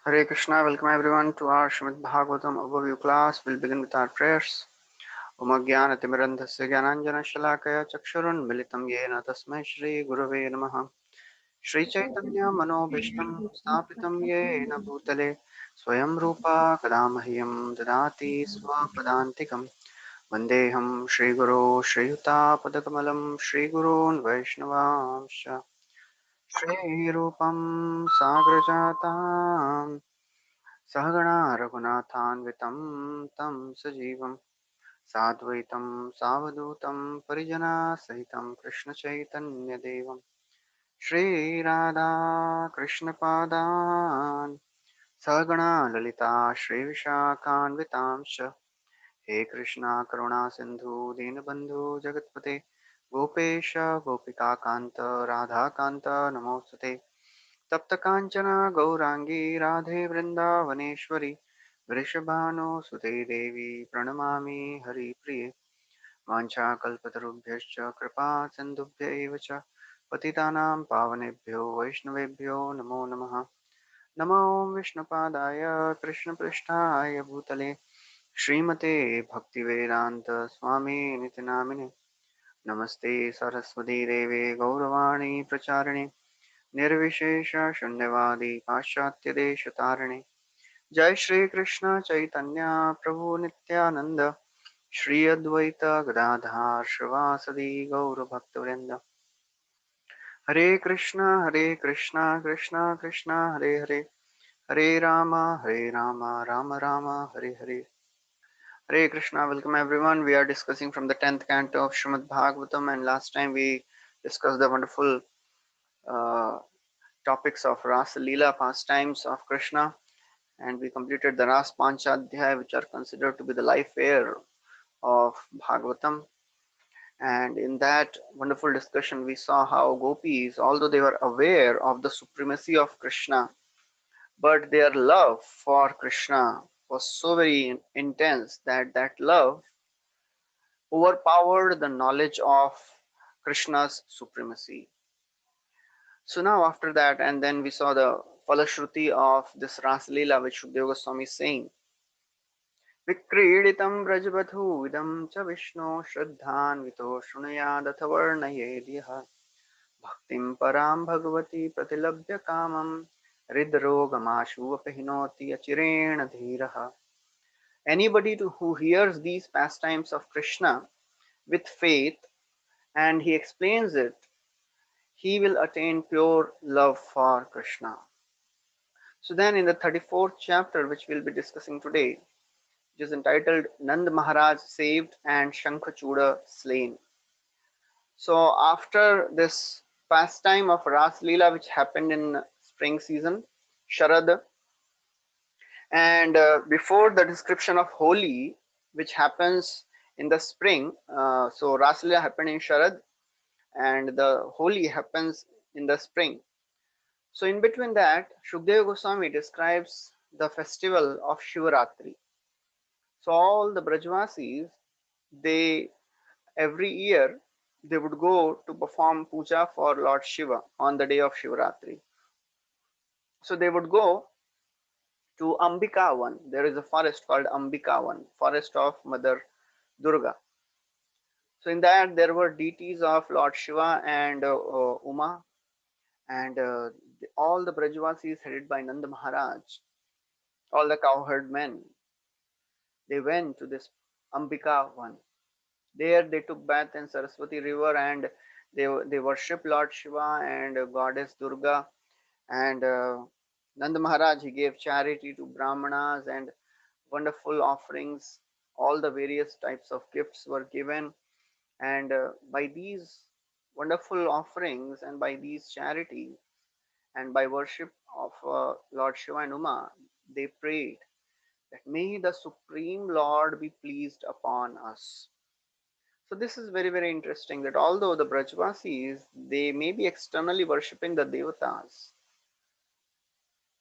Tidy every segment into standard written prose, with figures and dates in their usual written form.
Hare Krishna, welcome everyone to our Srimad Bhagavatam overview class. We'll begin with our prayers. Om Jnanatimirandhasya Jnananjana Shalakaya Chakshurun Militam Yena Tasmai Shri Gurave Namaha Shri Chaitanya Manobhishtam Stapitam Yena Bhutale Swayam Rupa Kadamahyam Dadati Swapadantikam Vandeham Shri Guru Shri Yuta Padakamalam Shri Gurun Vaishnavamsha Shri Rupam Sagrajatam सहगणा रघुनाथान्वितं तं सजीवं साद्वैतं सावधूतं परिजनसहितं कृष्णचैतन्यदेवं श्रीराधा कृष्णपादान् सहगणा ललिता श्रीविशाखान्वितांश्च हे कृष्णा करुणा सिन्धु दीनबन्धु जगत्पते गोपेश गोपिकान्त राधाकान्त नमोऽस्तुते तप्त कांचन गौरांगी राधे वृंदावनेश्वरी वृषभानुसुते देवी प्रणमामि हरिप्रिये वाञ्छाकल्पतरुभ्यश्च कृपा सिन्धुभ्य एव च पतितानां पावनेभ्यो वैष्णवेभ्यो नमो नमः नमो विष्णुपादाय कृष्णपृष्ठाय भूतले श्रीमते भक्तिवेदान्त स्वामी निति नामिने नमस्ते सरस्वती देवे गौरवाणी प्रचारिणे निर्विशेष शून्यवादी पाश्चात्य देश तारिणे जय श्री कृष्ण चैतन्य प्रभु नित्यानंद श्री अद्वैत गदाधार श्रीवासदि गौर भक्तवृंद हरे Krishna Krishna Krishna Hare Hare Hare Ram Ram Ram Hare Hare Hare Krishna, welcome everyone. We are discussing from the 10th canto of Srimad Bhagavatam, and last time we discussed the wonderful uh, topics of Rasa Leela, pastimes of Krishna, and we completed the Ras Panchadhyay, which are considered to be the life air of Bhagavatam. And in that wonderful discussion, we saw how gopis, although they were aware of the supremacy of Krishna, but their love for Krishna was so very intense that that love overpowered the knowledge of Krishna's supremacy. So now after that, and then we saw the Falashruti of this Ras Leela, which Shukadeva Goswami is saying, विक्रीडितं व्रजवधूविदं च विष्णो श्रद्धान्वितो शृणुयादथ वर्णयेद्यः भक्तिं परां भगवती प्रतिलभ्य कामं हृद्रोगमाशु अपि अचिरेण धीरः. Anybody who hears these pastimes of Krishna with faith and he explains it, he will attain pure love for Krishna. So then in the 34th chapter, which we'll be discussing today, which is entitled Nand Maharaj Saved and Shankachuda Slain. So after this pastime of Ras Leela, which happened in spring season, Sharad, and before the description of Holi, which happens in the spring, so Ras Leela happened in Sharad, and the Holi happens in the spring. So in between that, Shukadeva Goswami describes the festival of Shivaratri. So all the Brajvasis, they every year they would go to perform puja for Lord Shiva on the day of Shivaratri. So they would go to Ambikavan. There is a forest called Ambikavan, forest of Mother Durga. So in that there were deities of Lord Shiva and Uma, and all the Brajvasis headed by Nanda Maharaj, all the cowherd men, they went to this Ambikavan. There they took bath in Saraswati river, and they worship Lord Shiva and Goddess Durga, and Nanda Maharaj, he gave charity to Brahmanas and wonderful offerings. All the various types of gifts were given, and by these wonderful offerings and by these charities and by worship of Lord Shiva and Uma, they prayed that may the Supreme Lord be pleased upon us. So this is very, very interesting that although the Brajvasis, they may be externally worshipping the Devatas,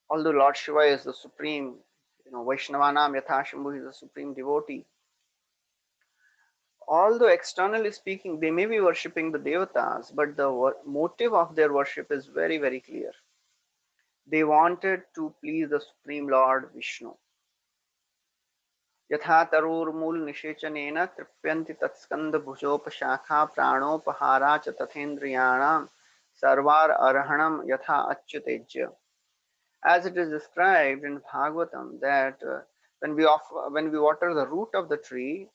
although Lord Shiva is the supreme, Vaishnavanam Yatha Shambhu is the supreme devotee, although externally speaking, they may be worshipping the Devatas, but the motive of their worship is very, very clear. They wanted to please the Supreme Lord Vishnu. यथा तरोर्मूल निषेचनेन तृप्यन्ति तत्स्कंद भुजोपशाखा प्राणोपहारा च तथेन्द्रियाणाम सर्वार अर्हणम यथा अच्युतेज्य. As it is described in Bhagavatam that when we water the root of the tree,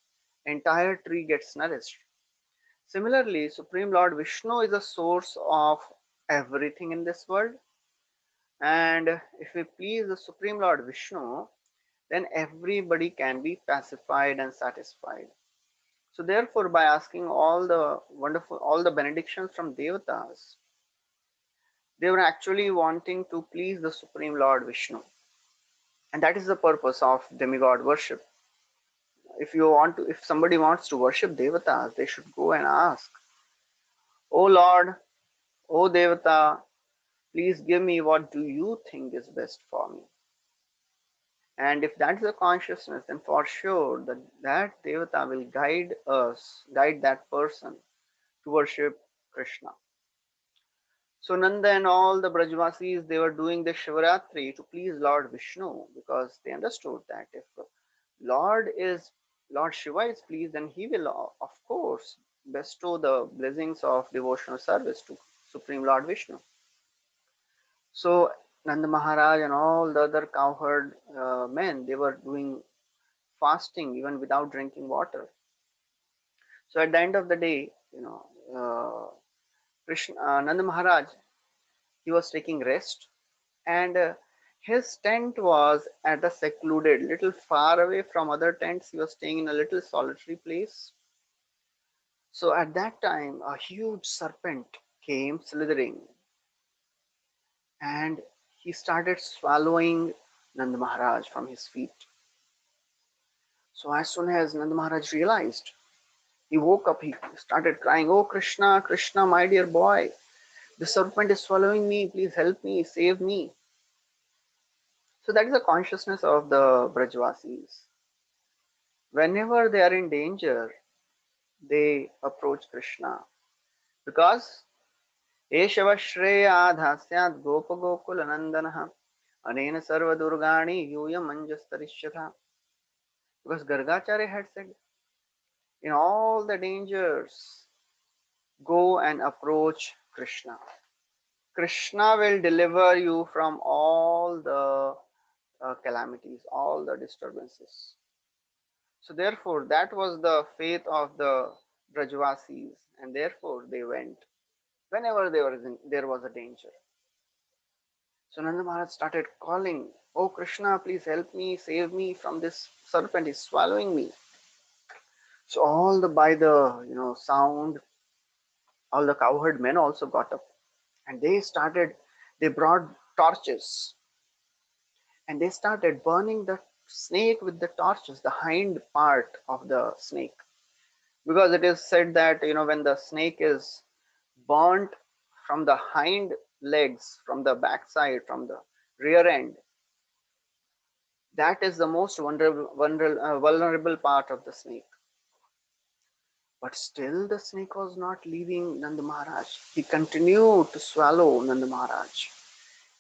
entire tree gets nourished. Similarly, Supreme Lord Vishnu is the source of everything in this world, and if we please the Supreme Lord Vishnu, then everybody can be pacified and satisfied. So therefore, by asking all the benedictions from devatas, they were actually wanting to please the Supreme Lord Vishnu. And that is the purpose of demigod worship. If somebody wants to worship devatas, they should go and ask, "Oh Lord, oh Devata, please give me what do you think is best for me." And if that is the consciousness, then for sure that Devata will guide that person to worship Krishna. So Nanda and all the Brajvasis, they were doing the Shivaratri to please Lord Vishnu, because they understood that if Lord is Lord Shiva is pleased, then he will of course bestow the blessings of devotional service to Supreme Lord Vishnu. So Nanda Maharaj and all the other cowherd men, they were doing fasting even without drinking water. So at the end of the day, Krishna, Nanda Maharaj, he was taking rest, and his tent was at a secluded, little far away from other tents. He was staying in a little solitary place. So at that time, a huge serpent came slithering, and he started swallowing Nanda Maharaj from his feet. So as soon as Nanda Maharaj realized, he woke up, he started crying, "Oh Krishna, Krishna, my dear boy, the serpent is swallowing me, please help me, save me." So that is the consciousness of the Brajvasis. Whenever they are in danger, they approach Krishna, because Eshava Dhasyat Gopa Gokul Anandanaha Anena Sarva Durgani Yuya Manjastarishyatha. Because Gargacharya had said, in all the dangers, go and approach Krishna. Krishna will deliver you from all the calamities, all the disturbances. So therefore, that was the faith of the Brajvasis, and therefore they went whenever there was a danger. So Nanda Maharaj started calling, "Oh Krishna, please help me, save me from this serpent, is swallowing me." So all the by the sound, all the cowherd men also got up, and they brought torches, and they started burning the snake with the torches, the hind part of the snake. Because it is said that when the snake is burnt from the hind legs, from the backside, from the rear end, that is the most vulnerable part of the snake. But still the snake was not leaving Nanda Maharaj. He continued to swallow Nanda Maharaj.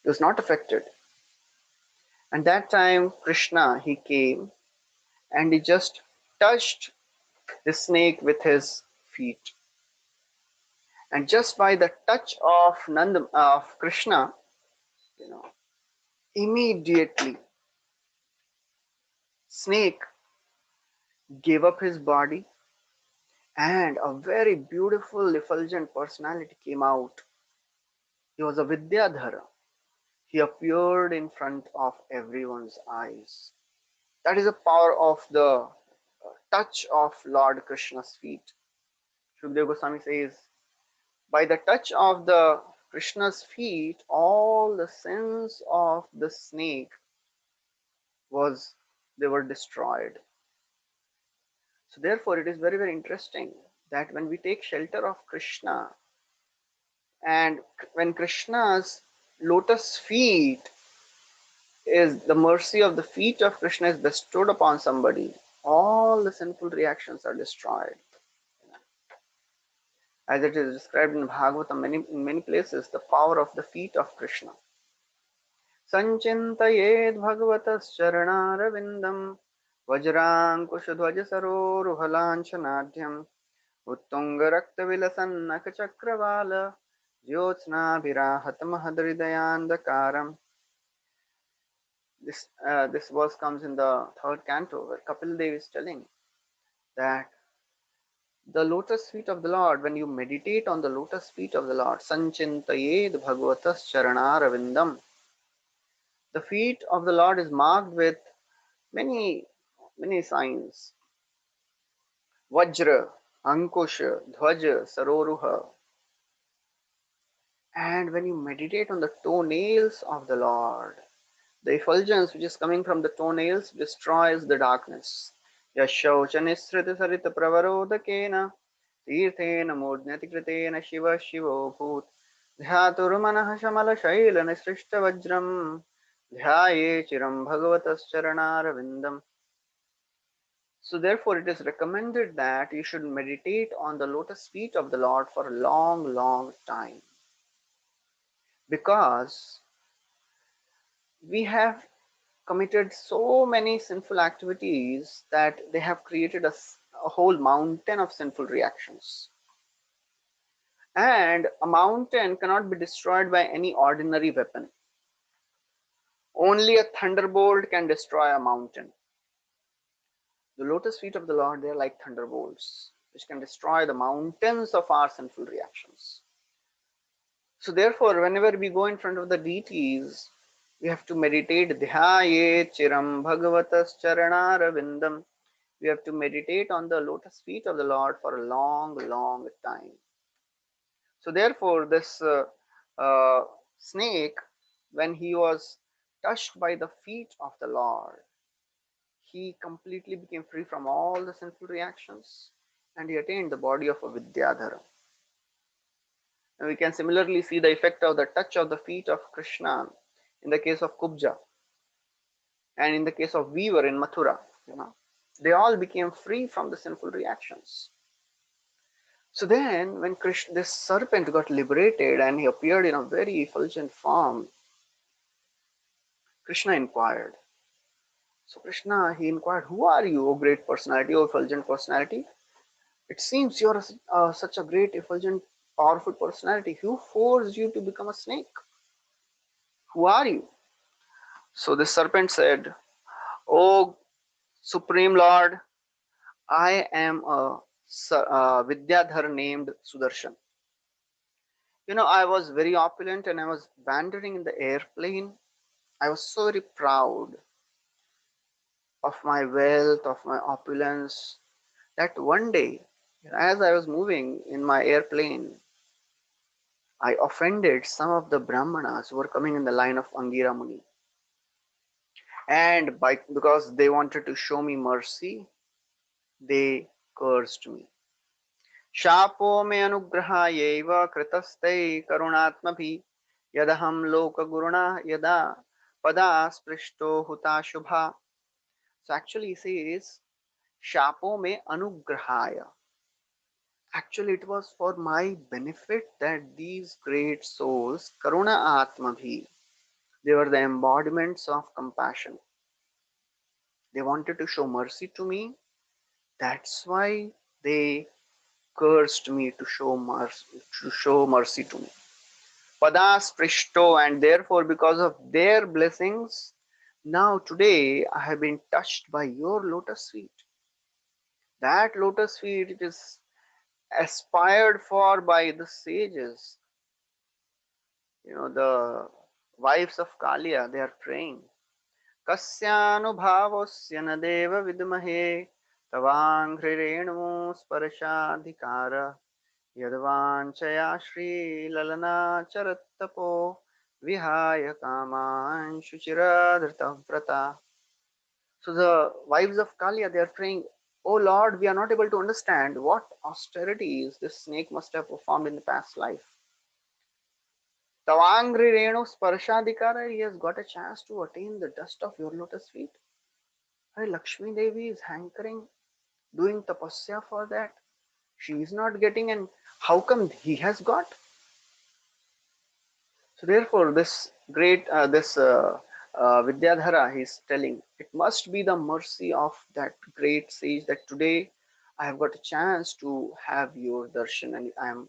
He was not affected. And that time Krishna, he came and he just touched the snake with his feet. And just by the touch of Krishna, you know, immediately snake gave up his body, and a very beautiful effulgent personality came out. He was a Vidyadhara. He appeared in front of everyone's eyes. That is the power of the touch of Lord Krishna's feet. Shukdev Goswami says, by the touch of the Krishna's feet, all the sins of the snake were destroyed. So therefore, it is very, very interesting that when we take shelter of Krishna, and when Krishna's lotus feet is the mercy of the feet of Krishna is bestowed upon somebody, all the sinful reactions are destroyed. As it is described in Bhagavatam in many places, the power of the feet of Krishna. संचिन्तयेद् भगवतश्चरणारविन्दम् वज्राङ्कुशध्वजसरोरुहलाञ्छनाढ्यम् उत्तुङ्गरक्तविलसन्नखचक्रवाल ज्योत्स्नाभिराहतमहृदयान्धकारम्. This verse comes in the third canto where Kapil Dev is telling that the lotus feet of the Lord, when you meditate on the lotus feet of the Lord, Sanchintayed Bhagavatas Charanaravindam, the feet of the Lord is marked with many, many signs. Vajra, Ankusha, Dhwaja, Saroruha. And when you meditate on the toenails of the Lord, the effulgence which is coming from the toenails destroys the darkness. Yashauchanisrita sarita pravarodakena तीर्थेन मूर्ध्न्यति कृतेन शिव शिवोऽभूत् ध्यातुर्मनः शमलशैलनिसृष्टवज्रम् ध्याये चिरं भगवतश्चरणारविन्दम्. So therefore it is recommended that you should meditate on the lotus feet of the Lord for a long, long time, because we have committed so many sinful activities that they have created a whole mountain of sinful reactions. And a mountain cannot be destroyed by any ordinary weapon. Only a thunderbolt can destroy a mountain. The lotus feet of the Lord, they are like thunderbolts, which can destroy the mountains of our sinful reactions. So therefore, whenever we go in front of the deities, we have to meditate Dhyaye Chiram Bhagavatas Charanaravindam. We have to meditate on the lotus feet of the Lord for a long, long time. So therefore, this snake, when he was touched by the feet of the Lord, he completely became free from all the sinful reactions, and he attained the body of a Vidyadhara. And we can similarly see the effect of the touch of the feet of Krishna in the case of Kubja, and in the case of Weaver in Mathura. They all became free from the sinful reactions. So then, when Krishna, this serpent got liberated and he appeared in a very effulgent form, Krishna inquired. So Krishna, he inquired, "Who are you, O great personality, O effulgent personality? It seems you are such a great, effulgent, powerful personality. Who forced you to become a snake? Who are you?" So the serpent said, "O Supreme Lord, I am a Vidyadhar named Sudarshan. I was very opulent and I was wandering in the airplane. I was so very proud of my wealth, of my opulence, that one day, as I was moving in my airplane, I offended some of the Brahmanas who were coming in the line of Angira Muni. And because they wanted to show me mercy, they cursed me. Shapo me anugrahayeva kritaste karunatmabhi yadaham loka guruna yada pada sprishto huta shubha. So actually it says, Shapo me anugrahaya. Actually, it was for my benefit that these great souls, Karuna Atmabhi, they were the embodiments of compassion. They wanted to show mercy to me. That's why they cursed me to show mercy to me. Padas Prishto, and therefore, because of their blessings, now today I have been touched by your lotus feet. That lotus feet, it is aspired for by the sages. The wives of Kalia, they are praying. Kasyanubhavosya na deva vidmahe tavanghrenu sparashadhikara yadvanchaya shri lalana charattapo vihaya kaman shuchiradhrita vrata. So the wives of Kalia, they are praying, "Oh Lord, we are not able to understand what austerities this snake must have performed in the past life. Tavangri Renu Sparshadikara, he has got a chance to attain the dust of your lotus feet. Hey, Lakshmi Devi is hankering, doing tapasya for that. She is not getting, and how come he has got?" So therefore, this great Vidyadhara, he is telling, it must be the mercy of that great sage that today I have got a chance to have your darshan and I am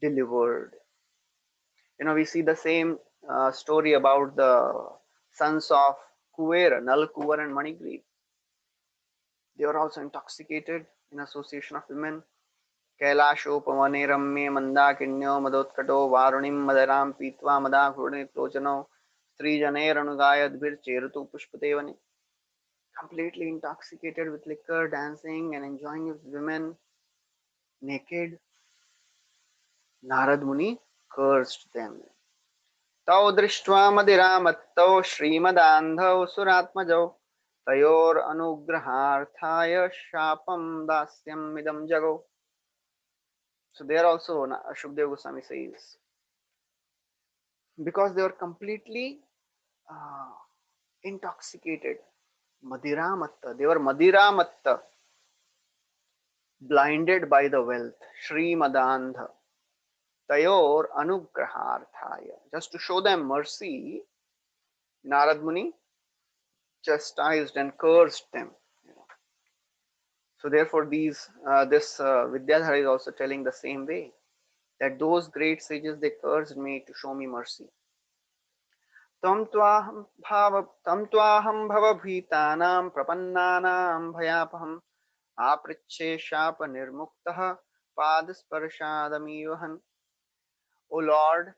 delivered. We see the same story about the sons of Kuvera, Nal Kuvar and Manigri. They were also intoxicated in association of women. कैलाशोपवने रम्ये मन्दाकिन्यो मदोत्कटो वारुणीं मदरां पीत्वा मदाघूर्णितलोचनो स्त्रीजनैरनुगायद्भिर्चेरुतु पुष्पदेवने. Completely intoxicated with liquor, dancing and enjoying with women naked, Narad Muni cursed them. तौ दृष्ट्वा मदिरामत्तौ श्रीमदान्धौ सुरात्मजौ तयोरनुग्रहार्थाय शापं दास्यमिदं जगौ. So there also Shukdev Goswami says, because they were completely uh, intoxicated, Madhiramatta, they were Madhiramatta, blinded by the wealth, Shri Madandha, Tayor Anugraharthaya. Just to show them mercy, Narad Muni chastised and cursed them. So therefore, this Vidyadhara is also telling the same way, that those great sages, they cursed me to show me mercy. तं त्वाहं भवभीतानां प्रपन्नानां भयापहम् आपृच्छे शापनिर्मुक्तः पादस्पर्शादमीवहन्. O Lord,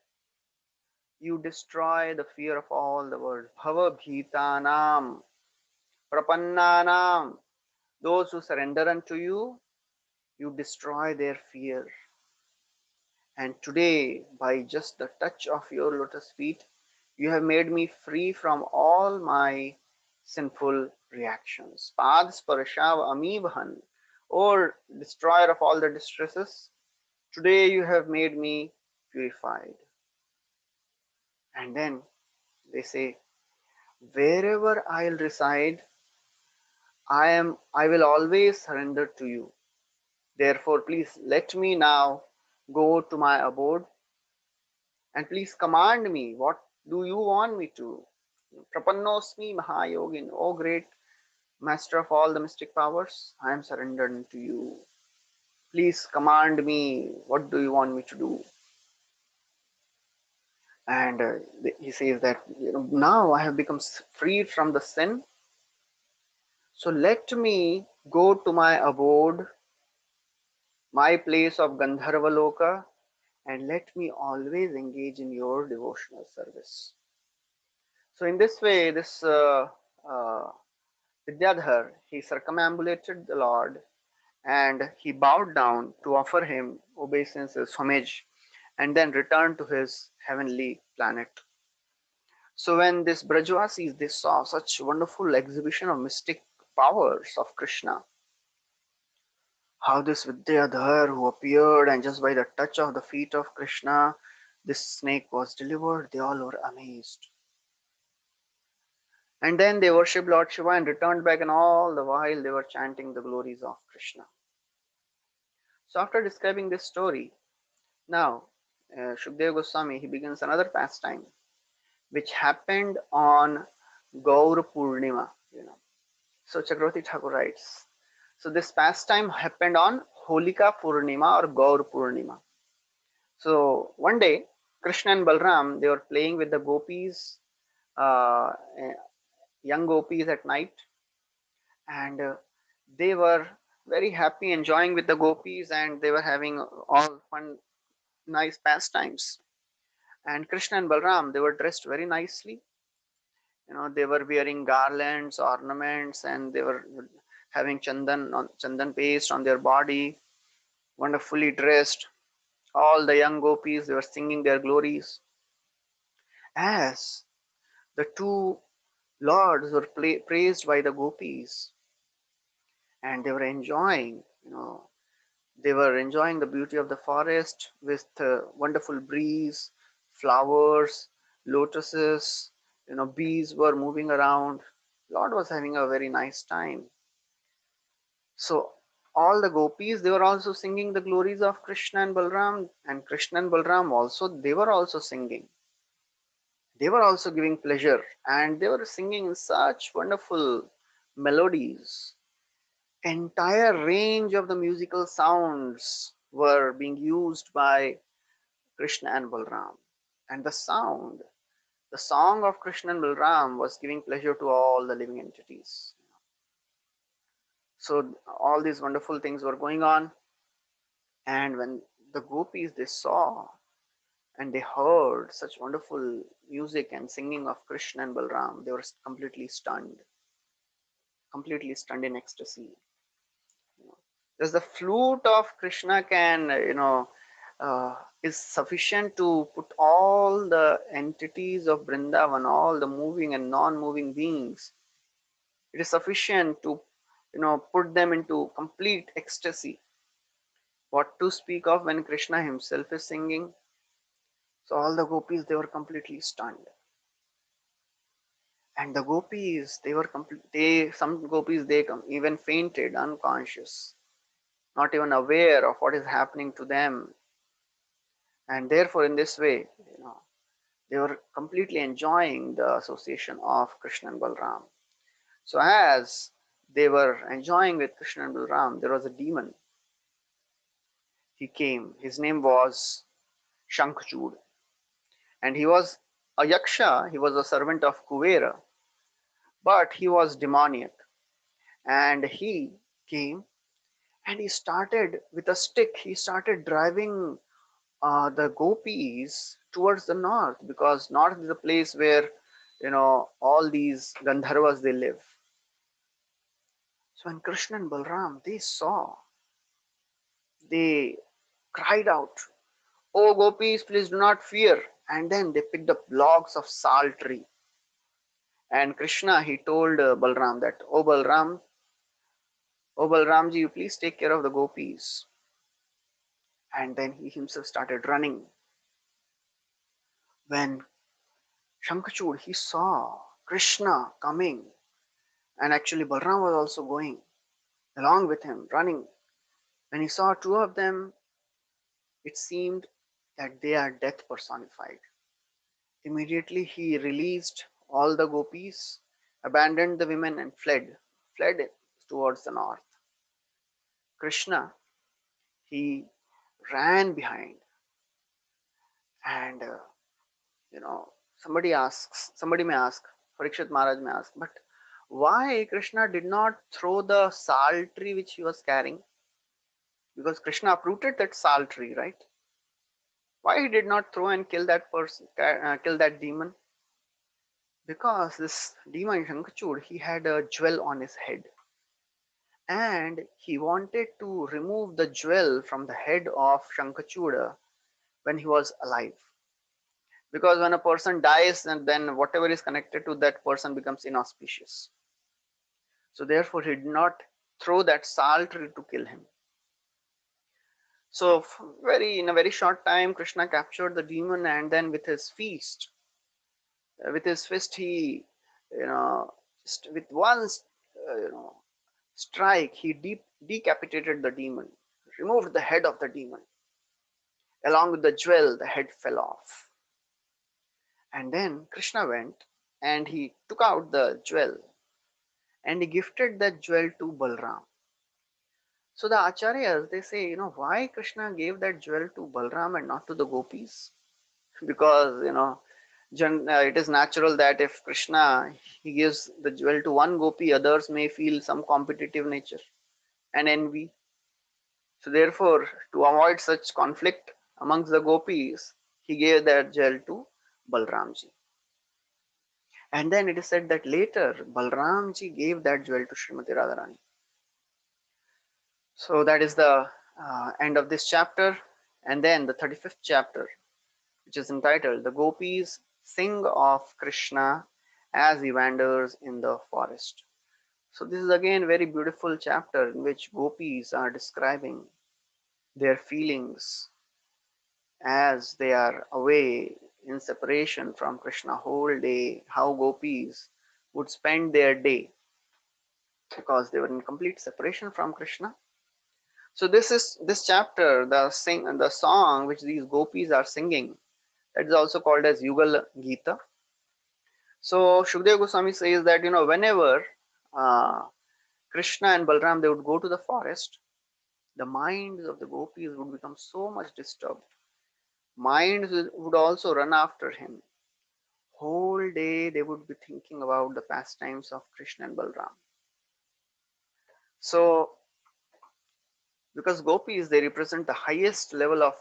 you destroy the fear of all the world. Bhavabhitanam, prapannanam, those who surrender unto you, you destroy their fear. And today, by just the touch of your lotus feet, you have made me free from all my sinful reactions. Pad sparshav amibhan, or destroyer of all the distresses, today you have made me purified. And then they say, wherever I'll reside, I will always surrender to you. Therefore, please let me now go to my abode and please command me. What do you want me to? Prapannosmi Mahayogin, O great master of all the mystic powers, I am surrendered to you. Please command me. What do you want me to do? And he says that now I have become freed from the sin. So let me go to my abode, my place of Gandharva and let me always engage in your devotional service. So in this way, this uh, Vidyadhar, he circumambulated the Lord and he bowed down to offer him obeisances, homage, and then returned to his heavenly planet. So when these Brajvasis, they saw such wonderful exhibition of mystic powers of Krishna, how this Vidyadhar who appeared and just by the touch of the feet of Krishna, this snake was delivered, they all were amazed. And then they worshipped Lord Shiva and returned back, and all the while they were chanting the glories of Krishna. So after describing this story, now Shukdev Goswami, he begins another pastime which happened on Gaur Purnima. So Chakravarti Thakur writes, so this pastime happened on Holika Purnima or Gaur Purnima. So one day, Krishna and Balram, they were playing with the gopis, uh, young gopis at night, and they were very happy enjoying with the gopis, and they were having all fun, nice pastimes. And Krishna and Balram, they were dressed very nicely. They were wearing garlands, ornaments, and they were having chandan paste on their body, wonderfully dressed. All the young gopis, they were singing their glories. As the two lords were praised by the gopis, and they were enjoying, they were enjoying the beauty of the forest with wonderful breeze, flowers, lotuses, bees were moving around. Lord was having a very nice time. So all the gopis, they were also singing the glories of Krishna and Balram, and Krishna and Balram also, they were also singing. They were also giving pleasure, and they were singing in such wonderful melodies. Entire range of the musical sounds were being used by Krishna and Balram. And the song of Krishna and Balram was giving pleasure to all the living entities. So all these wonderful things were going on. And when the gopis they saw and they heard such wonderful music and singing of Krishna and Balram, they were completely stunned in ecstasy. You know, just the flute of Krishna can, is sufficient to put all the entities of Vrindavan, all the moving and non-moving beings. It is sufficient to, put them into complete ecstasy. What to speak of when Krishna himself is singing? So all the gopis they were completely stunned, and the gopis they were complete. Some gopis they even fainted, unconscious, not even aware of what is happening to them, and therefore in this way, they were completely enjoying the association of Krishna and Balram. So as they were enjoying with Krishna and Balram, there was a demon. He came. His name was Shankhchud, and he was a yaksha. He was a servant of Kuvera, but he was demoniac, and he came and he started with a stick. He started driving the gopis towards the north, because north is the place where all these Gandharvas they live. So when Krishna and Balram they saw, they cried out, "Oh gopis, please do not fear!" And then they picked up logs of sal tree. And Krishna he told Balram that, "Oh Balramji, you please take care of the gopis." And then he himself started running. When Shankachud he saw Krishna coming, and actually Balram was also going along with him, running. When he saw two of them, it seemed that they are death personified. Immediately he released all the gopis, abandoned the women, and fled towards the north. Krishna, he ran behind, and somebody may ask, Parikshit Maharaj may ask, but why Krishna did not throw the sal tree which he was carrying? Because Krishna uprooted that sal tree, right? Why he did not throw and kill that person, kill that demon? Because this demon Shankachud, he had a jewel on his head, and he wanted to remove the jewel from the head of Shankachuda when he was alive. Because when a person dies, and then whatever is connected to that person becomes inauspicious. So therefore, he did not throw that sal tree to kill him. So in a very short time, Krishna captured the demon, and then with his fist, he, just with one, strike, he decapitated the demon, removed the head of the demon. Along with the jewel, the head fell off. And then Krishna went and he took out the jewel and he gifted that jewel to Balram. So the acharyas they say, why Krishna gave that jewel to Balram and not to the gopis? Because it is natural that if Krishna he gives the jewel to one gopi, others may feel some competitive nature and envy. So therefore, to avoid such conflict amongst the gopis, he gave that jewel to Balramji. And then it is said that later Balramji gave that jewel to Srimati Radharani. So that is the end of this chapter. And then the 35th chapter, which is entitled The Gopis Sing of Krishna as he wanders in the forest. So this is again a very beautiful chapter in which gopis are describing their feelings as they are away in separation from Krishna whole day, how gopis would spend their day because they were in complete separation from Krishna. So this chapter, the song which these gopis are singing, that is also called as Yugal Gita. So Shukdev Goswami says that whenever uh, Krishna and Balram they would go to the forest, the minds of the gopis would become so much disturbed. Minds would also run after him. Whole day they would be thinking about the pastimes of Krishna and Balram. So because gopis they represent the highest level of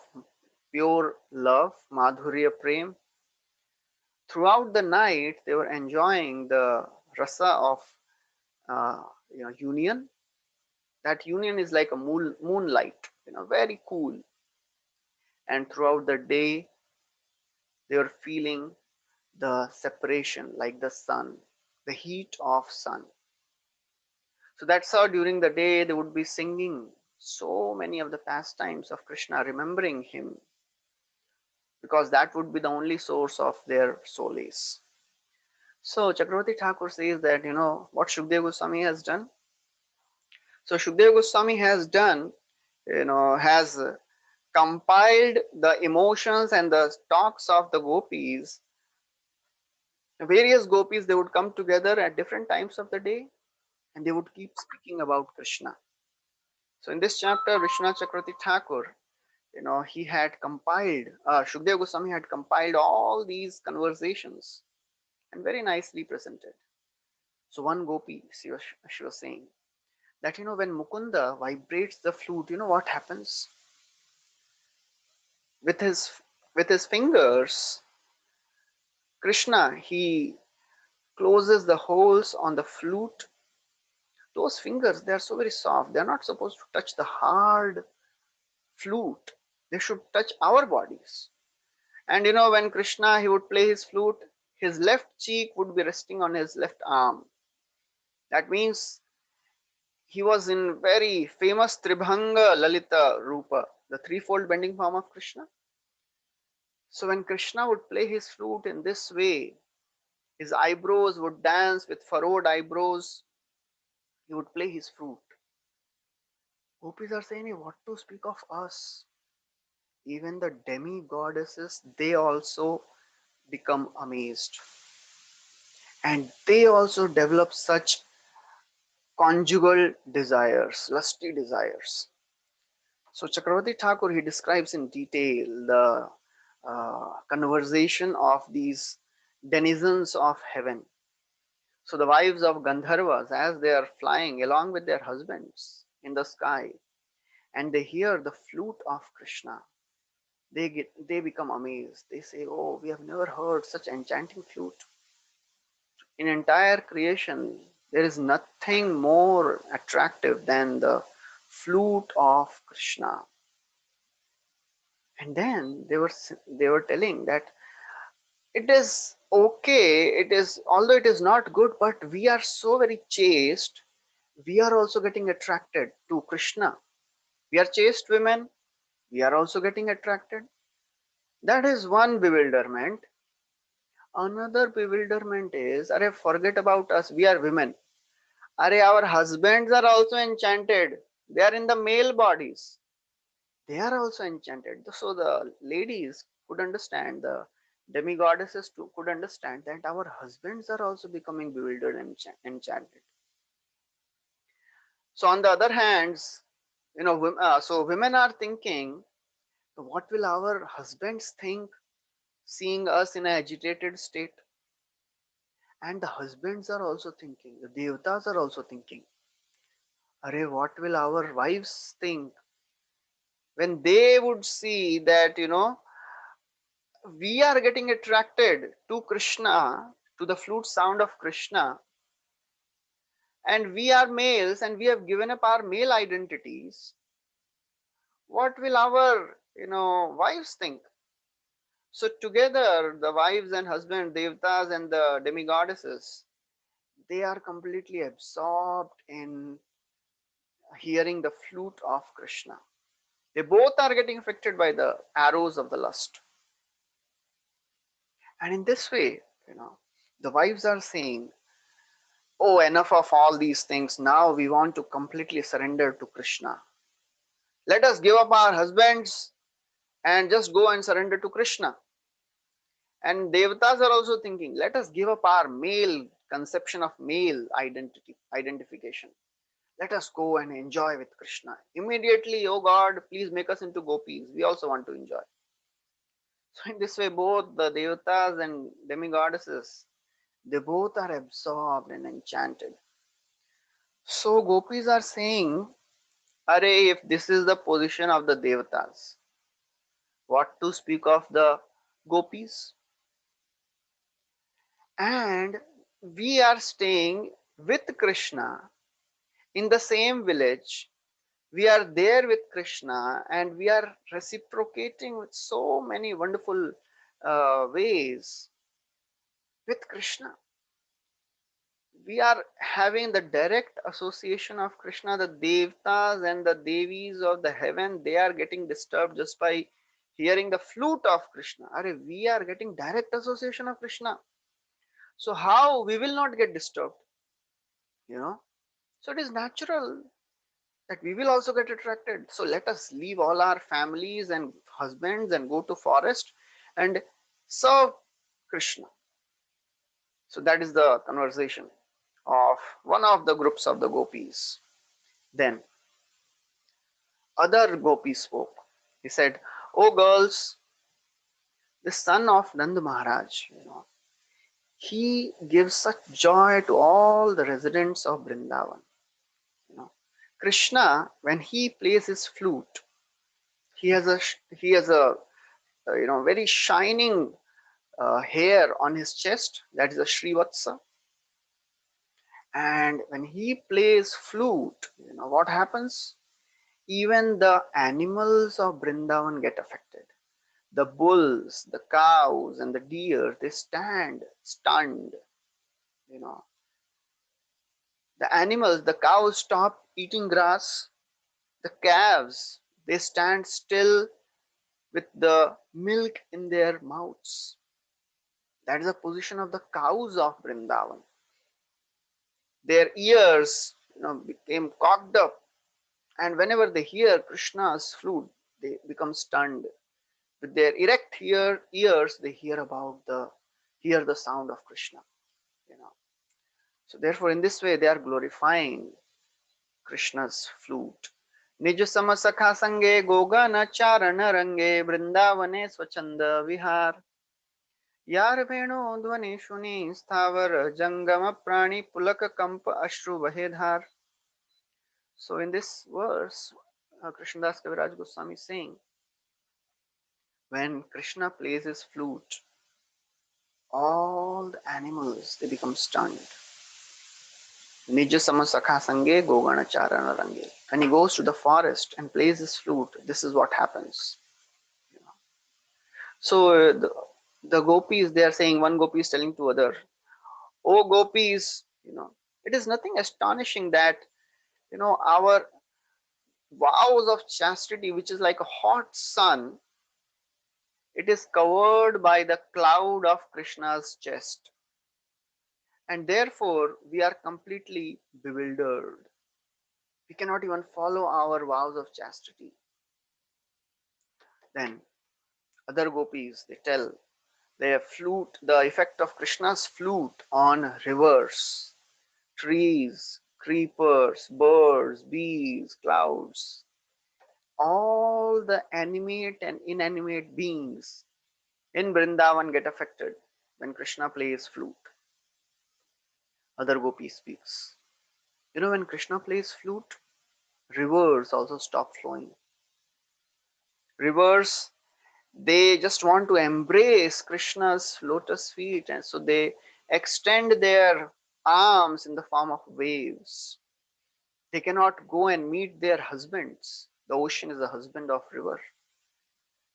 pure love, madhurya prem, throughout the night they were enjoying the rasa of uh, union. That union is like a moonlight, very cool. And throughout the day they were feeling the separation like the sun, the heat of sun. So that's how during the day they would be singing so many of the pastimes of Krishna, remembering him, because that would be the only source of their solace. So Chakravarti Thakur says that what Shukdev Goswami has done. So Shukdev Goswami has done, has compiled the emotions and the talks of the gopis. Various gopis they would come together at different times of the day and they would keep speaking about Krishna. So in this chapter, Vishwanath Chakravarti Thakur, he had compiled, Shukdev Goswami had compiled all these conversations and very nicely presented. So one gopi, she was saying that when Mukunda vibrates the flute, what happens with his fingers? Krishna, he closes the holes on the flute. Those fingers, they are so very soft. They are not supposed to touch the hard flute. They should touch our bodies. And when Krishna he would play his flute, his left cheek would be resting on his left arm. That means he was in very famous Tribhanga Lalita Rupa, the threefold bending form of Krishna. So when Krishna would play his flute in this way, his eyebrows would dance with furrowed eyebrows. He would play his flute. Gopis are saying, what to speak of us? Even the demi-goddesses, they also become amazed. And they also develop such conjugal desires, lusty desires. So Chakravarti Thakur, he describes in detail the conversation of these denizens of heaven. So the wives of Gandharvas, as they are flying along with their husbands in the sky, and they hear the flute of Krishna, they become amazed. They say, "Oh, we have never heard such enchanting flute. In entire creation, there is nothing more attractive than the flute of Krishna." And then they were telling that it is okay, it is, although it is not good, but we are so very chaste, we are also getting attracted to Krishna. We are chaste women, we are also getting attracted. That is one bewilderment. Another bewilderment is, are forget about us, we are women. Are our husbands are also enchanted. They are in the male bodies. They are also enchanted. So the ladies could understand, the demigoddesses too could understand that our husbands are also becoming bewildered and enchanted. So on the other hands, so women are thinking, what will our husbands think seeing us in an agitated state? And the husbands are also thinking, the devatas are also thinking, Arey, what will our wives think when they would see that, we are getting attracted to Krishna, to the flute sound of Krishna, and we are males and we have given up our male identities. What will our, wives think? So together, the wives and husbands, devatas and the demigoddesses, they are completely absorbed in hearing the flute of Krishna. They both are getting affected by the arrows of the lust. And in this way, the wives are saying, oh, enough of all these things. Now we want to completely surrender to Krishna. Let us give up our husbands and just go and surrender to Krishna. And devatas are also thinking, let us give up our male conception of male identification. Let us go and enjoy with Krishna. Immediately, oh God, please make us into gopis. We also want to enjoy. So in this way, both the devatas and demigoddesses, they both are absorbed and enchanted. So gopis are saying, Are, if this is the position of the devatas, what to speak of the gopis? And we are staying with Krishna in the same village. We are there with Krishna and we are reciprocating with so many wonderful ways with Krishna. We are having the direct association of Krishna. The devtas and the devis of the heaven, they are getting disturbed just by hearing the flute of Krishna. We are getting direct association of Krishna. So how we will not get disturbed? You know? So it is natural that we will also get attracted. So let us leave all our families and husbands and go to forest and serve Krishna. So that is the conversation of one of the groups of the gopis. Then other gopis spoke. He said, "Oh girls, the son of Nand Maharaj, he gives such joy to all the residents of Vrindavan. You know, Krishna, when he plays his flute, he has a very shining hair on his chest. That is a Srivatsa. And when he plays flute, what happens? Even the animals of Vrindavan get affected. The bulls, the cows, and the deer, they stand stunned. You know, the animals, the cows stop eating grass. The calves, they stand still with the milk in their mouths. That is the position of the cows of Vrindavan. Their ears, became cocked up, and whenever they hear Krishna's flute, they become stunned. With their erect ears, they hear the sound of Krishna. You know. So therefore, in this way, they are glorifying Krishna's flute. Nij samasakha sange gogana charana range vrindavane swachanda vihar. Yar veno dhvani shuni sthavar jangama prani pulaka kampa ashru vahedhar. So in this verse, Krishnadas Kaviraj Goswami is saying, when Krishna plays his flute, all the animals, they become stunned. Nija samasakha sange gogana charana range. When he goes to the forest and plays his flute, this is what happens. So the gopis, they are saying, one gopi is telling to other, oh gopis, it is nothing astonishing that our vows of chastity, which is like a hot sun, it is covered by the cloud of Krishna's chest, and therefore we are completely bewildered. We cannot even follow our vows of chastity. Then other gopis, they tell their flute, the effect of Krishna's flute on rivers, trees, creepers, birds, bees, clouds, all the animate and inanimate beings in Vrindavan get affected when Krishna plays flute. Other gopi speaks. When Krishna plays flute, rivers also stop flowing. Rivers, they just want to embrace Krishna's lotus feet, and so they extend their arms in the form of waves. They cannot go and meet their husbands. The ocean is the husband of river.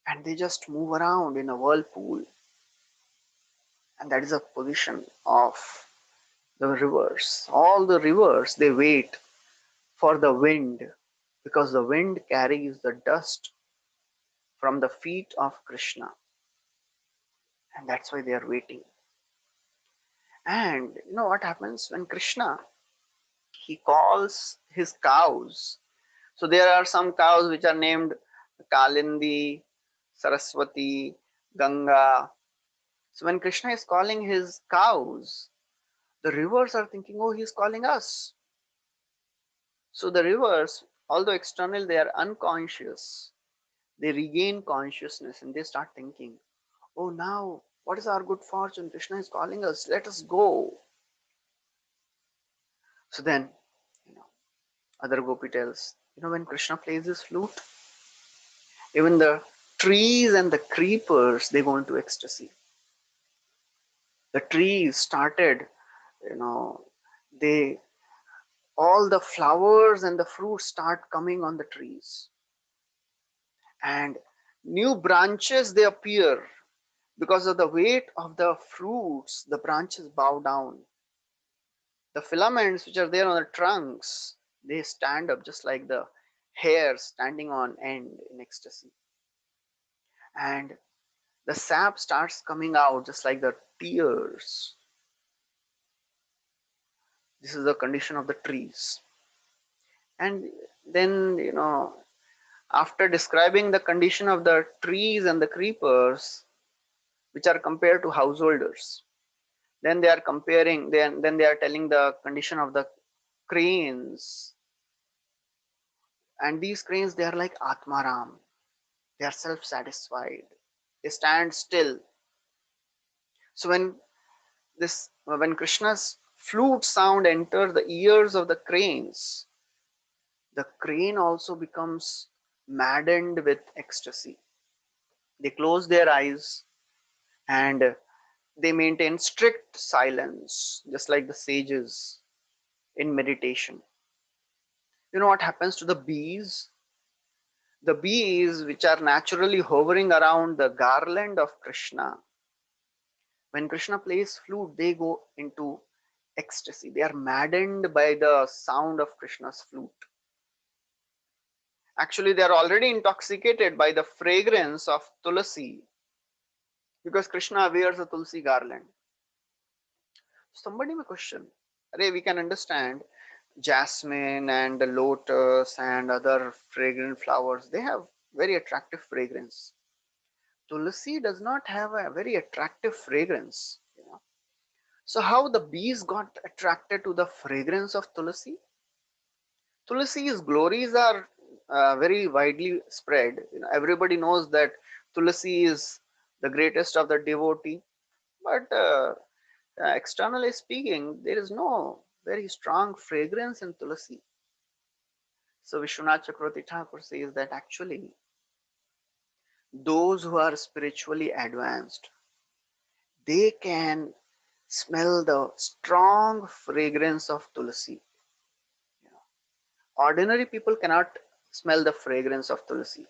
And they just move around in a whirlpool. And that is a position of the rivers. All the rivers, they wait for the wind, because the wind carries the dust from the feet of Krishna. And that's why they are waiting. And you know what happens when Krishna, he calls his cows. So there are some cows which are named Kalindi, Saraswati, Ganga, So when Krishna is calling his cows, the rivers are thinking, oh, he's calling us. So the rivers, although external, they are unconscious. They regain consciousness and they start thinking, oh, now what is our good fortune? Krishna is calling us. Let us go. So then, you know, other gopi tells, when Krishna plays his flute, even the trees and the creepers, they go into ecstasy. The trees started, you know, they all the flowers and the fruits start coming on the trees, and new branches they appear. Because of the weight of the fruits, the branches bow down. The filaments which are there on the trunks, they stand up just like the hair standing on end in ecstasy. And the sap starts coming out just like the tears. This is the condition of the trees. And then, after describing the condition of the trees and the creepers, which are compared to householders, then they are comparing, then they are telling the condition of the cranes. And these cranes, they are like Atmaram. They are self-satisfied. They stand still. So when Krishna's flute sound enters the ears of the cranes, the crane also becomes maddened with ecstasy. They close their eyes and they maintain strict silence, just like the sages in meditation. You know what happens to the bees? The bees, which are naturally hovering around the garland of Krishna, when Krishna plays flute, they go into ecstasy. They are maddened by the sound of Krishna's flute. Actually, they are already intoxicated by the fragrance of tulasi, because Krishna wears a tulsi garland. Somebody may question, Arey, we can understand jasmine and the lotus and other fragrant flowers, they have very attractive fragrance. Tulasi does not have a very attractive fragrance. So how the bees got attracted to the fragrance of tulasi? Tulasi's glories are very widely spread. Everybody knows that tulasi is the greatest of the devotee, but externally speaking, there is no very strong fragrance in tulasi. So Vishwanath Chakravarti Thakur says that actually those who are spiritually advanced, they can smell the strong fragrance of tulasi. Ordinary people cannot smell the fragrance of tulasi,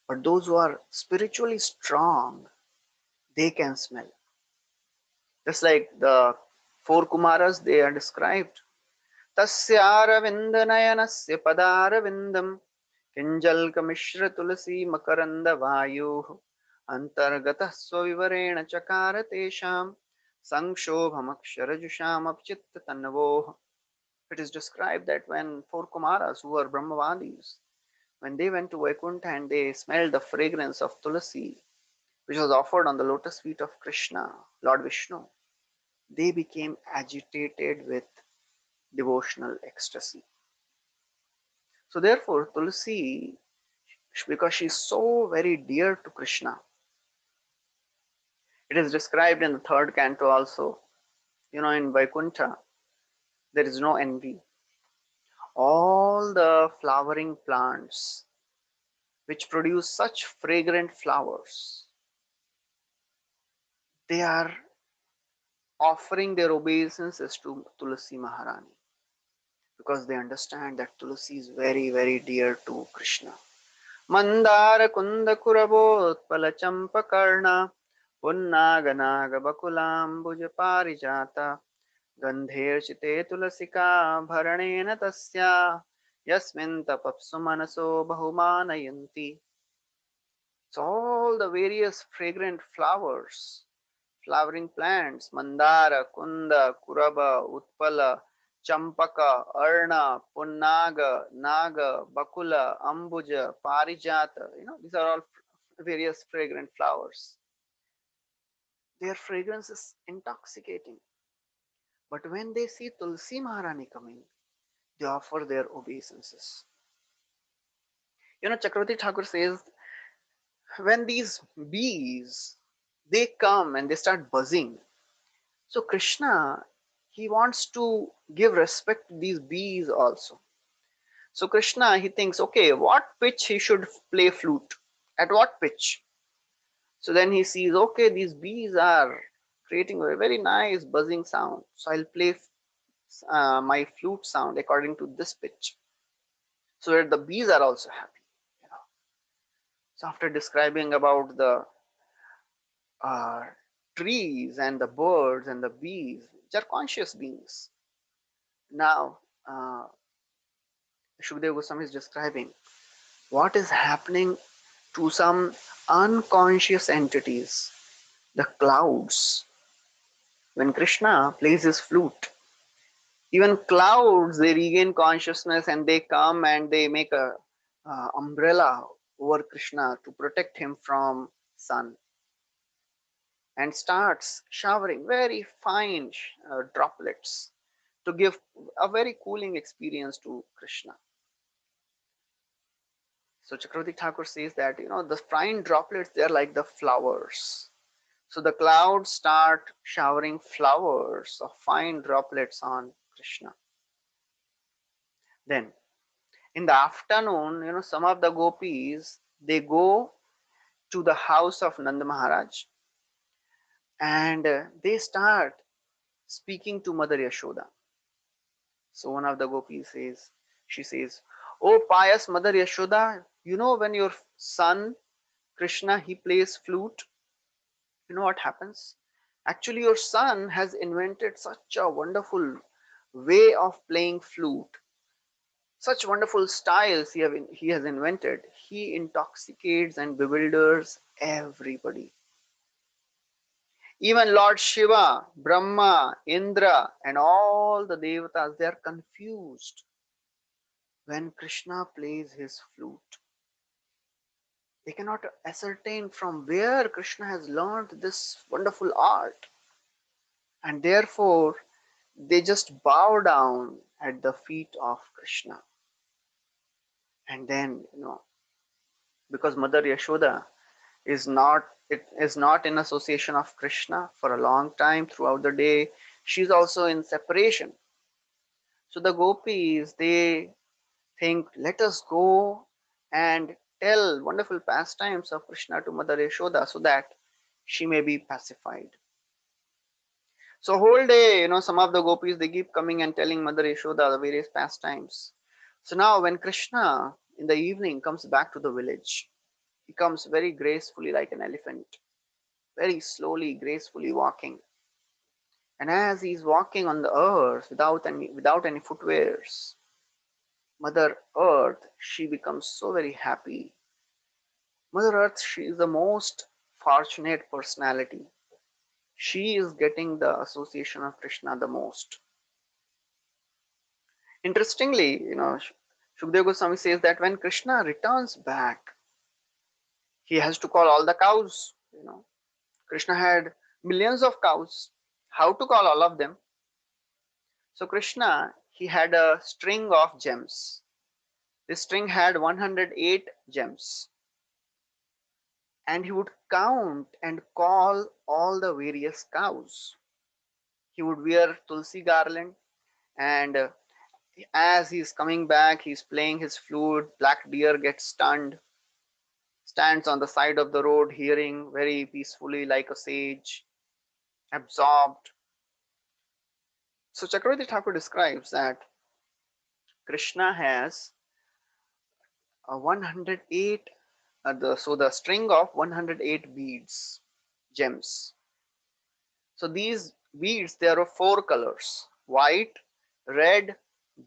but those who are spiritually strong, they can smell. Just like the four Kumaras, they are described. Tasyara vindanayanasya padara vindam kinjalka mishra tulasi makaranda vayu antargata swavivarena chakara tesham sanshobhamaksharajusham apchitta tanavoh. It is described that when four Kumaras, who were Brahmavadis, when they went to Vaikuntha and they smelled the fragrance of tulasi, which was offered on the lotus feet of Krishna, Lord Vishnu, they became agitated with devotional ecstasy. So therefore, tulasi, because she is so very dear to Krishna, it is described in the third canto also. In Vaikuntha, there is no envy. All the flowering plants which produce such fragrant flowers, they are offering their obeisances to Tulasi Maharani, because they understand that Tulasi is very, very dear to Krishna. Mandara kunda kurabotpala champakarna punnaganaga bakulambuja parijata gandher chite tulasika bharanena tasya yasmin tapapsu manaso bahumanayanti. So all the various fragrant flowering plants, mandara, kunda, kuraba, utpala, champaka, arna, punnaga, naga, bakula, ambuja, parijata, these are all various fragrant flowers. Their fragrance is intoxicating. But when they see Tulsi Maharani coming, they offer their obeisances. Chakravarti Thakur says, when these bees, they come and they start buzzing. So Krishna, he wants to give respect to these bees also. So Krishna, he thinks, okay, what pitch he should play flute? At what pitch? So then he sees, okay, these bees are creating a very nice buzzing sound. So I'll play my flute sound according to this pitch, so that the bees are also happy. You know. So after describing about the uh, trees and the birds and the bees, which are conscious beings, now Shukdev Goswami is describing what is happening to some unconscious entities, the clouds. When Krishna plays his flute, even clouds, they regain consciousness and they come and they make a umbrella over Krishna to protect him from sun, and starts showering very fine droplets to give a very cooling experience to Krishna. So Chakravarti Thakur says that the fine droplets, they are like the flowers. So the clouds start showering flowers of fine droplets on Krishna. Then in the afternoon, some of the gopis, they go to the house of Nanda Maharaj, and they start speaking to Mother Yashoda. So one of the gopis says, she says, "Oh pious Mother Yashoda, when your son Krishna, he plays flute, you know what happens? Actually, your son has invented such a wonderful way of playing flute, such wonderful styles he has invented. He intoxicates and bewilders everybody. Even Lord Shiva, Brahma, Indra, and all the devatas, they are confused when Krishna plays his flute. They cannot ascertain from where Krishna has learned this wonderful art, and therefore they just bow down at the feet of Krishna. And then, because Mother Yashoda is not in association of Krishna for a long time throughout the day, she's also in separation. So the gopis, they think, let us go and tell wonderful pastimes of Krishna to Mother Yashoda so that she may be pacified. So whole day, some of the gopis, they keep coming and telling Mother Yashoda the various pastimes. So now when Krishna in the evening comes back to the village, he comes very gracefully like an elephant, very slowly, gracefully walking. And as he's walking on the earth without any footwears, Mother Earth, she becomes so very happy. Mother Earth, she is the most fortunate personality. She is getting the association of Krishna the most. Interestingly, Shukdev Goswami says that when Krishna returns back, he has to call all the cows. Krishna had millions of cows. How to call all of them? So Krishna, he had a string of gems. This string had 108 gems. And he would count and call all the various cows. He would wear tulsi garland, and as he's coming back, he's playing his flute. Black deer gets stunned, stands on the side of the road, hearing very peacefully like a sage, absorbed. So Chakravarti Thakur describes that Krishna has 108, the string of 108 beads, gems. So these beads, they are of four colors: white, red,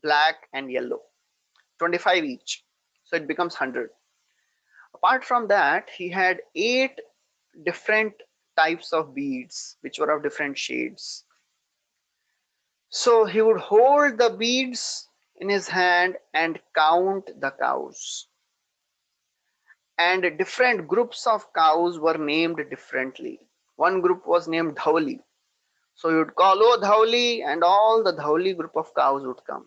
black, and yellow. 25 each. So it becomes 100. Apart from that, he had 8 different types of beads which were of different shades. So he would hold the beads in his hand and count the cows. And different groups of cows were named differently. One group was named Dhauli. So he would call, oh Dhauli, and all the Dhauli group of cows would come.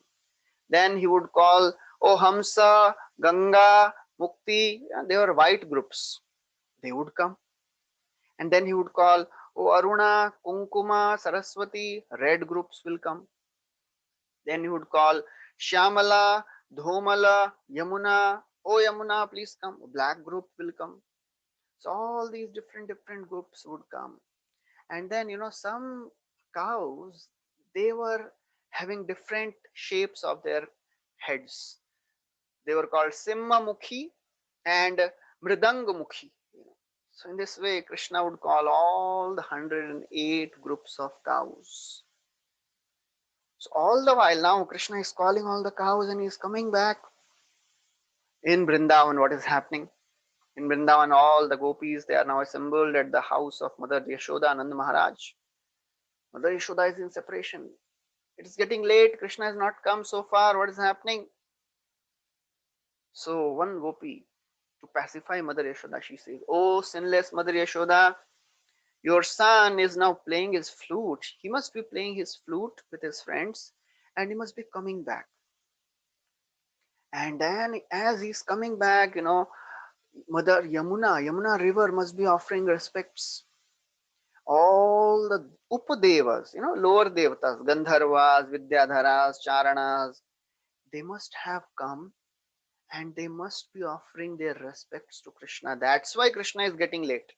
Then he would call, oh Hamsa, Ganga, Mukti, and they were white groups. They would come. And then he would call, oh Aruna, Kunkuma, Saraswati, red groups will come. Then he would call Shyamala, Dhomala, Yamuna, oh Yamuna, please come. Black group will come. So all these different groups would come. And then some cows, they were having different shapes of their heads. They were called Simha Mukhi and Mridanga Mukhi. So in this way, Krishna would call all the 108 groups of cows. So all the while now Krishna is calling all the cows and he is coming back. In Vrindavan, what is happening? In Vrindavan, all the gopis, they are now assembled at the house of Mother Yashoda, Nanda Maharaj. Mother Yashoda is in separation. It is getting late. Krishna has not come so far. What is happening? So one gopi, to pacify Mother Yashoda, she says, oh sinless Mother Yashoda, your son is now playing his flute. He must be playing his flute with his friends and he must be coming back. And then as he's coming back, Mother Yamuna river must be offering respects. All the Upadevas, lower devatas, Gandharvas, Vidyadharas, Charanas, they must have come and they must be offering their respects to Krishna. That's why Krishna is getting late.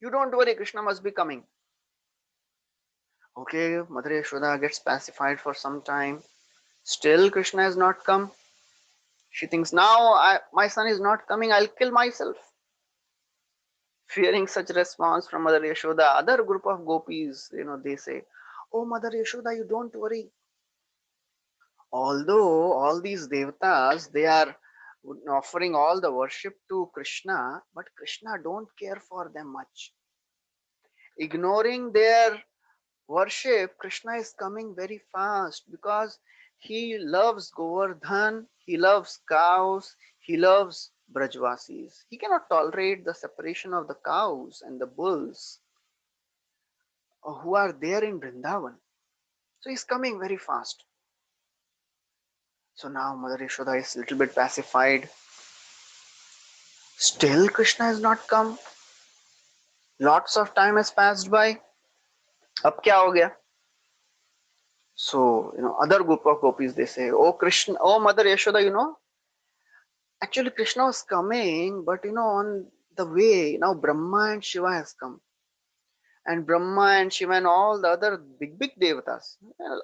You don't worry, Krishna must be coming. Okay, Mother Yashoda gets pacified for some time. Still Krishna has not come. She thinks, now my son is not coming, I'll kill myself. Fearing such response from Mother Yashoda, other group of gopis, they say, oh Mother Yashoda, you don't worry. Although all these devatas, they are offering all the worship to Krishna, but Krishna don't care for them much. Ignoring their worship, Krishna is coming very fast because he loves Govardhan, he loves cows, he loves Brajvasis. He cannot tolerate the separation of the cows and the bulls who are there in Vrindavan. So he's coming very fast. So now Mother Yashoda is a little bit pacified. Still Krishna has not come. Lots of time has passed by. अब क्या हो गया? So, other group of gopis, they say, oh Krishna, oh Mother Yashoda, actually Krishna was coming, but on the way, now Brahma and Shiva has come. And Brahma and Shiva and all the other big devatas.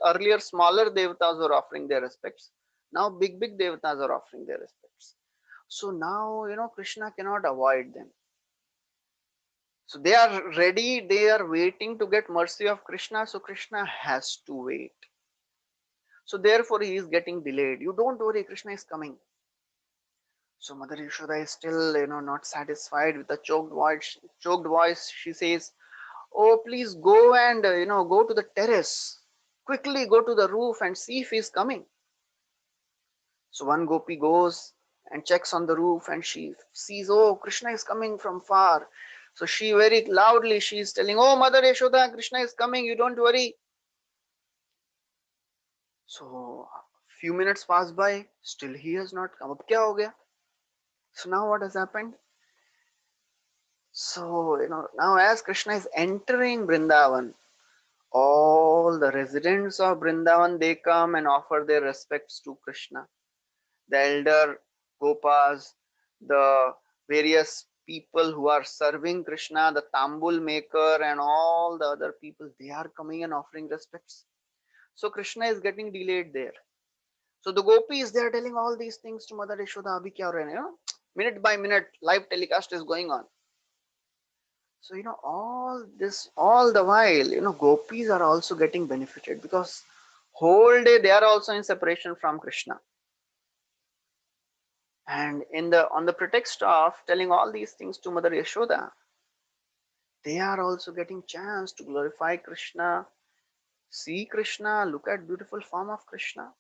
Earlier, smaller devatas were offering their respects. Now, big devatas are offering their respects. So now, Krishna cannot avoid them. So they are ready, they are waiting to get mercy of Krishna. So Krishna has to wait. So therefore, he is getting delayed. You don't worry, Krishna is coming. So Mother Yashoda is still, not satisfied with the choked voice. Choked voice, she says, oh, please go and, go to the terrace. Quickly go to the roof and see if he is coming. So one gopi goes and checks on the roof and she sees, oh, Krishna is coming from far. So she very loudly, she is telling, oh, Mother Yashoda, Krishna is coming, you don't worry. So few minutes pass by, still he has not come. Ab kya ho gaya? So now what has happened? So, now as Krishna is entering Vrindavan, all the residents of Vrindavan, they come and offer their respects to Krishna. The elder Gopas, the various people who are serving Krishna, the tambul maker and all the other people, they are coming and offering respects. So Krishna is getting delayed there. So the gopis, they are telling all these things to Mother Yashoda, abhi kya ho raha hai, minute by minute, live telecast is going on. So, all the while, gopis are also getting benefited because whole day they are also in separation from Krishna. And on the pretext of telling all these things to Mother Yashoda, they are also getting chance to glorify Krishna, see Krishna, look at beautiful form of Krishna.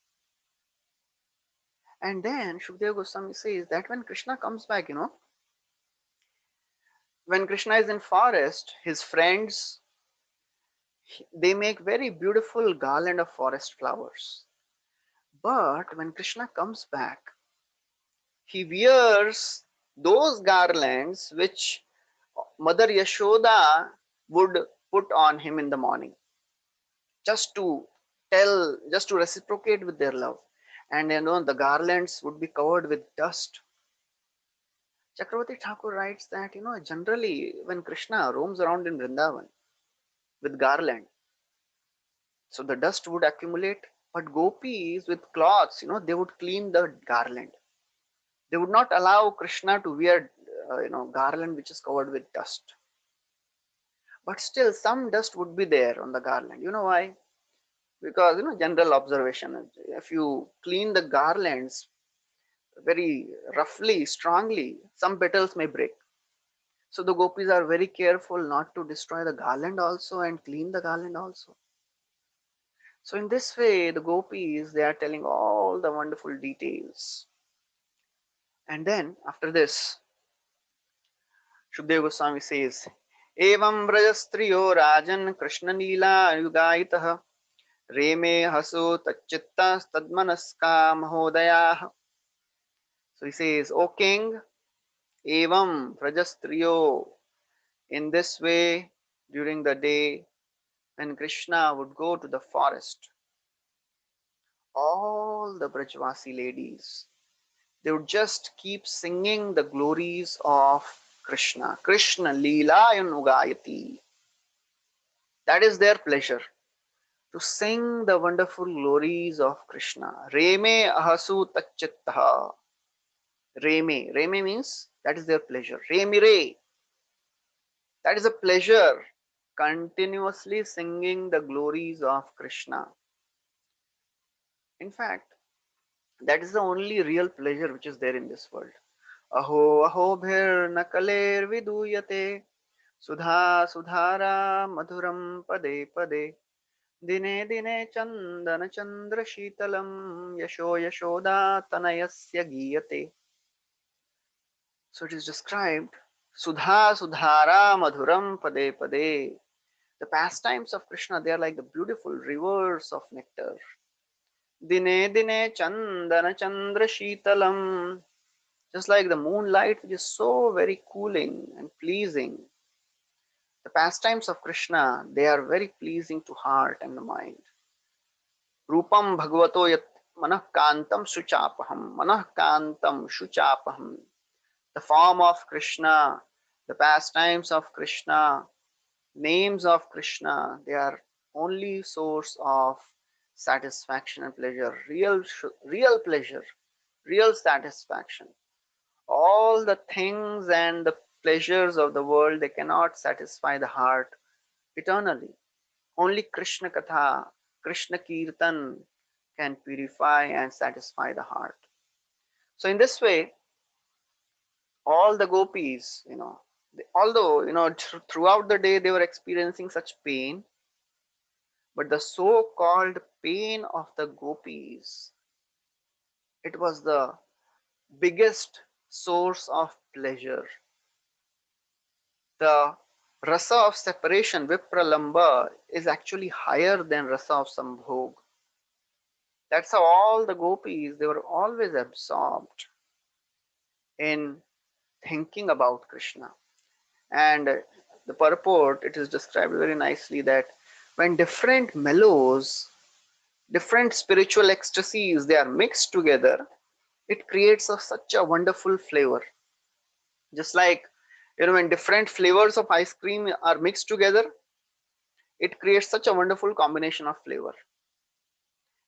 And then Shukadeva Goswami says that when Krishna comes back, When Krishna is in forest, his friends, they make very beautiful garland of forest flowers. But when Krishna comes back, he wears those garlands which Mother Yashoda would put on him in the morning, just to just to reciprocate with their love. And the garlands would be covered with dust. Chakravarti Thakur writes that, generally when Krishna roams around in Vrindavan with garland, so the dust would accumulate, but gopis with cloths, they would clean the garland. They would not allow Krishna to wear, garland which is covered with dust. But still, some dust would be there on the garland. You know why? Because, general observation, if you clean the garlands very roughly, strongly, some petals may break. So the gopis are very careful not to destroy the garland also and clean the garland also. So in this way, the gopis, they are telling all the wonderful details. And then after this, Shukdev Goswami says, Evam Brajastriyo Rajan Krishna Nila Yugaitah Reme Hasu Tachitta Tadmanaska Mahodayah. So he says, O king, Evam Brajastriyo, in this way, during the day, when Krishna would go to the forest, all the Brajvasi ladies, they would just keep singing the glories of Krishna. Krishna Leela Yunugayati. That is their pleasure, to sing the wonderful glories of Krishna. Reme ahasu tachittaha. Reme. Reme means that is their pleasure. Reme re. That is a pleasure. Continuously singing the glories of Krishna. In fact, that is the only real pleasure which is there in this world. Aho aho bhir nakaler viduyate sudha sudhara madhuram pade pade dine dine chandana chandra shitalam yasho yashoda tanayasya giyate. So it is described sudha sudhara madhuram pade pade. The pastimes of Krishna, they are like the beautiful rivers of nectar. Dine dine chandana chandra shitalam, just like the moonlight which is so very cooling and pleasing. The pastimes of Krishna, they are very pleasing to heart and the mind. Rupam bhagavato yat manah kantam shuchapaham, manah kantam shuchapaham. The form of Krishna, the pastimes of Krishna, names of Krishna, they are only source of satisfaction and pleasure, real pleasure, real satisfaction. All the things and the pleasures of the world, they cannot satisfy the heart eternally. Only Krishna Katha, Krishna Kirtan can purify and satisfy the heart. So in this way, all the gopis, although, throughout the day they were experiencing such pain, but the so-called pain of the gopis, it was the biggest source of pleasure. The rasa of separation, vipralamba, is actually higher than rasa of sambhog. That's how all the gopis, they were always absorbed in thinking about Krishna. And the purport, it is described very nicely that when different mellows, different spiritual ecstasies, they are mixed together, it creates such a wonderful flavor. Just like, when different flavors of ice cream are mixed together, it creates such a wonderful combination of flavor.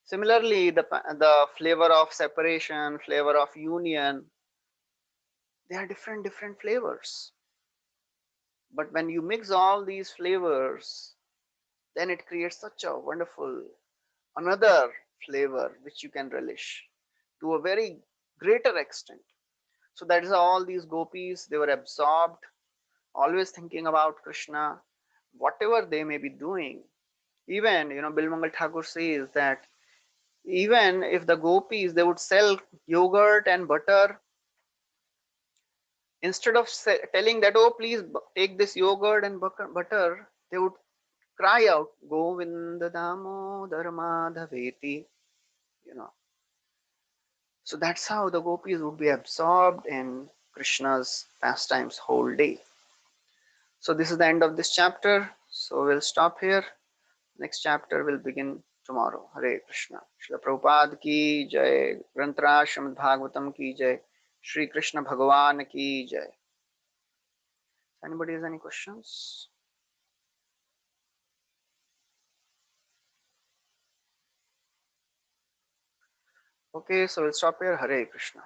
Similarly, the flavor of separation, flavor of union, they are different flavors. But when you mix all these flavors, then it creates such a wonderful another flavor which you can relish to a very greater extent. So that is how all these gopis, they were absorbed, always thinking about Krishna, whatever they may be doing. Even, Bilmangal Thakur says that even if the gopis, they would sell yogurt and butter, Instead of telling that, oh, please take this yogurt and butter, they would cry out, Govinda Damodar Madhaveti, you know. So that's how the gopis would be absorbed in Krishna's pastimes whole day. So this is the end of this chapter. So we'll stop here. Next chapter will begin tomorrow. Hare Krishna. Srila Prabhupada ki jai. Granthra Srimad Bhagavatam ki jai. Shri Krishna Bhagavan ki jai. Anybody has any questions? Okay, so we'll stop here. Hare Krishna.